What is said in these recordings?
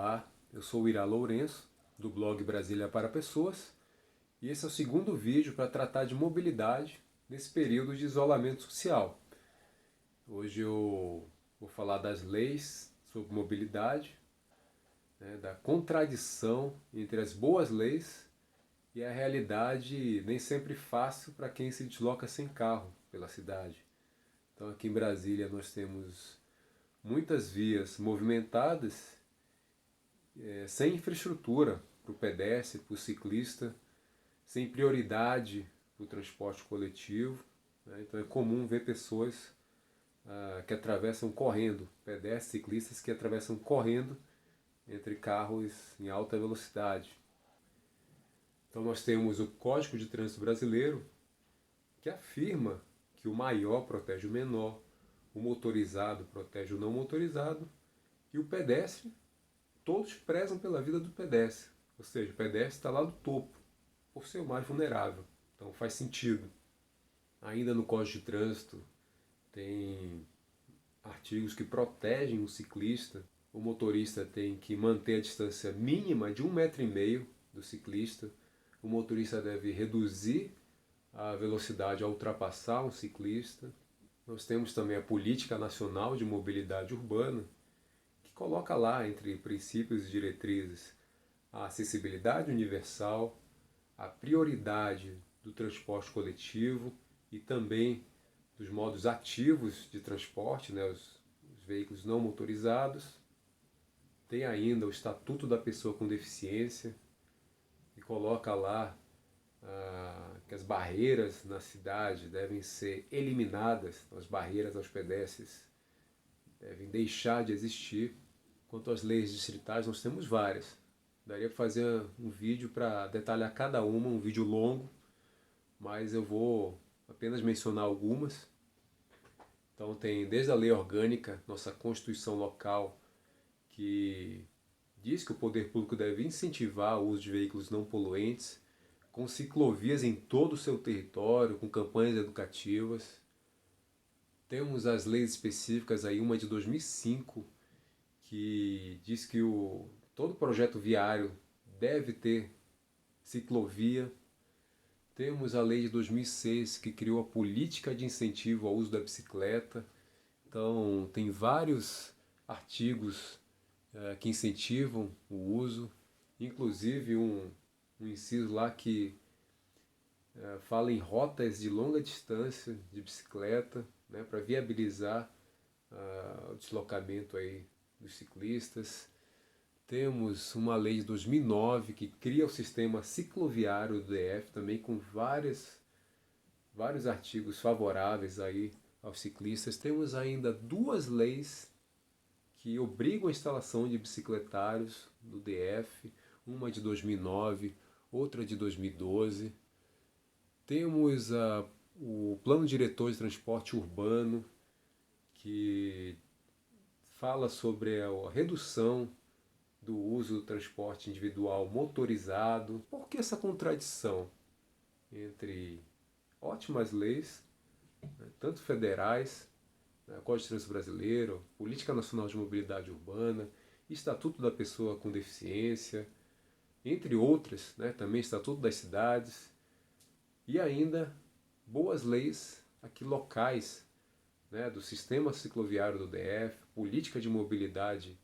Olá, eu sou o Ira Lourenço, do blog Brasília para Pessoas, e esse é o segundo vídeo para tratar de mobilidade nesse período de isolamento social. Hoje eu vou falar das leis sobre mobilidade, da contradição entre as boas leis e a realidade nem sempre fácil para quem se desloca sem carro pela cidade. Então aqui em Brasília nós temos muitas vias movimentadas sem infraestrutura para o pedestre, para o ciclista, sem prioridade para o transporte coletivo. Então é comum ver pessoas que atravessam correndo, pedestres, ciclistas que atravessam correndo entre carros em alta velocidade. Então nós temos o Código de Trânsito Brasileiro, que afirma que o maior protege o menor, o motorizado protege o não motorizado e o pedestre, todos prezam pela vida do pedestre. Ou seja, o pedestre está lá no topo, por ser o mais vulnerável. Então faz sentido. Ainda no Código de Trânsito tem artigos que protegem o ciclista. O motorista tem que manter a distância mínima de 1,5 m do ciclista. O motorista deve reduzir a velocidade ao ultrapassar um ciclista. Nós temos também a Política Nacional de Mobilidade Urbana, que coloca lá entre princípios e diretrizes a acessibilidade universal, a prioridade do transporte coletivo e também dos modos ativos de transporte, os veículos não motorizados. Tem ainda o Estatuto da Pessoa com Deficiência, que coloca lá que as barreiras na cidade devem ser eliminadas, as barreiras aos pedestres devem deixar de existir. Quanto às leis distritais, nós temos várias. Daria para fazer um vídeo para detalhar cada uma, um vídeo longo, mas eu vou apenas mencionar algumas. Então tem desde a lei orgânica, nossa Constituição local, que diz que o poder público deve incentivar o uso de veículos não poluentes, com ciclovias em todo o seu território, com campanhas educativas. Temos as leis específicas, aí uma de 2005, que diz que todo projeto viário deve ter ciclovia. Temos a lei de 2006, que criou a política de incentivo ao uso da bicicleta. Então, tem vários artigos que incentivam o uso, inclusive um inciso lá que fala em rotas de longa distância de bicicleta, para viabilizar o deslocamento aí dos ciclistas. Temos uma lei de 2009 que cria o sistema cicloviário do DF, também com vários artigos favoráveis aí aos ciclistas. Temos ainda duas leis que obrigam a instalação de bicicletários no DF, uma de 2009, outra de 2012. Temos o Plano Diretor de Transporte Urbano, que fala sobre a redução do uso do transporte individual motorizado. Por que essa contradição entre ótimas leis, tanto federais, Código de Trânsito Brasileiro, Política Nacional de Mobilidade Urbana, Estatuto da Pessoa com Deficiência, entre outras, também Estatuto das Cidades, e ainda boas leis aqui locais, do Sistema Cicloviário do DF, Política de Mobilidade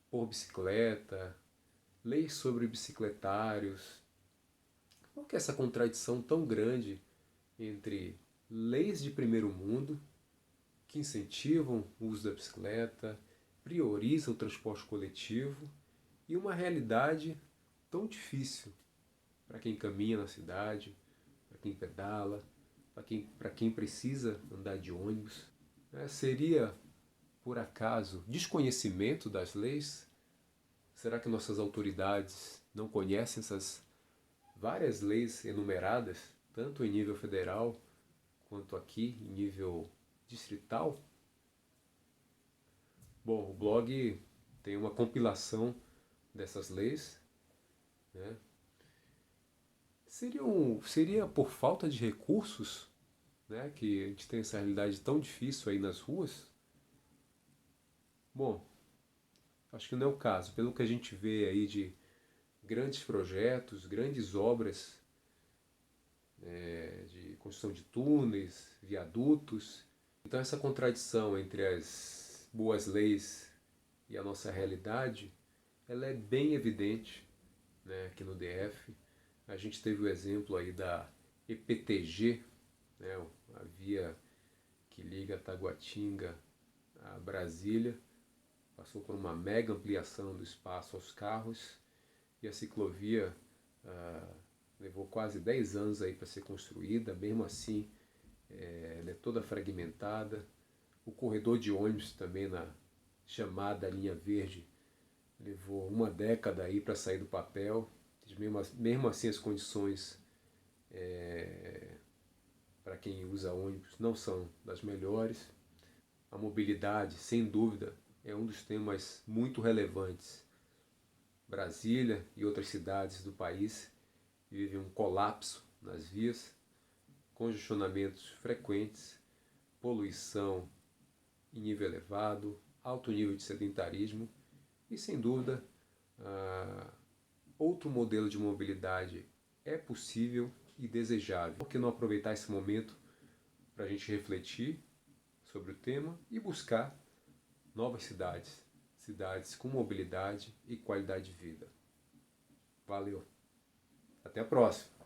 por bicicleta, leis sobre bicicletários. Por que essa contradição tão grande entre leis de primeiro mundo, que incentivam o uso da bicicleta, priorizam o transporte coletivo, e uma realidade tão difícil para quem caminha na cidade, para quem pedala, para quem precisa andar de ônibus? Seria, por acaso, desconhecimento das leis? Será que nossas autoridades não conhecem essas várias leis enumeradas, tanto em nível federal quanto aqui em nível distrital? Bom, o blog tem uma compilação dessas leis. Seria por falta de recursos, que a gente tem essa realidade tão difícil aí nas ruas? Bom, Acho que não é o caso. Pelo que a gente vê aí de grandes projetos, grandes obras de construção de túneis, viadutos. Então essa contradição entre as boas leis e a nossa realidade, ela é bem evidente, né, aqui no DF. A gente teve o exemplo aí da EPTG, né, a via que liga Taguatinga a Brasília, passou por uma mega ampliação do espaço aos carros, e a ciclovia levou quase 10 anos aí para ser construída, mesmo assim ela é toda fragmentada. O corredor de ônibus também, na chamada linha verde, levou uma década aí para sair do papel. Mesmo assim as condições para quem usa ônibus não são das melhores. A mobilidade, sem dúvida, é um dos temas muito relevantes. Brasília e outras cidades do país vivem um colapso nas vias, congestionamentos frequentes, poluição em nível elevado, alto nível de sedentarismo e, sem dúvida, outro modelo de mobilidade é possível e desejável. Por que não aproveitar esse momento para a gente refletir sobre o tema e buscar novas cidades, cidades com mobilidade e qualidade de vida. Valeu! Até a próxima!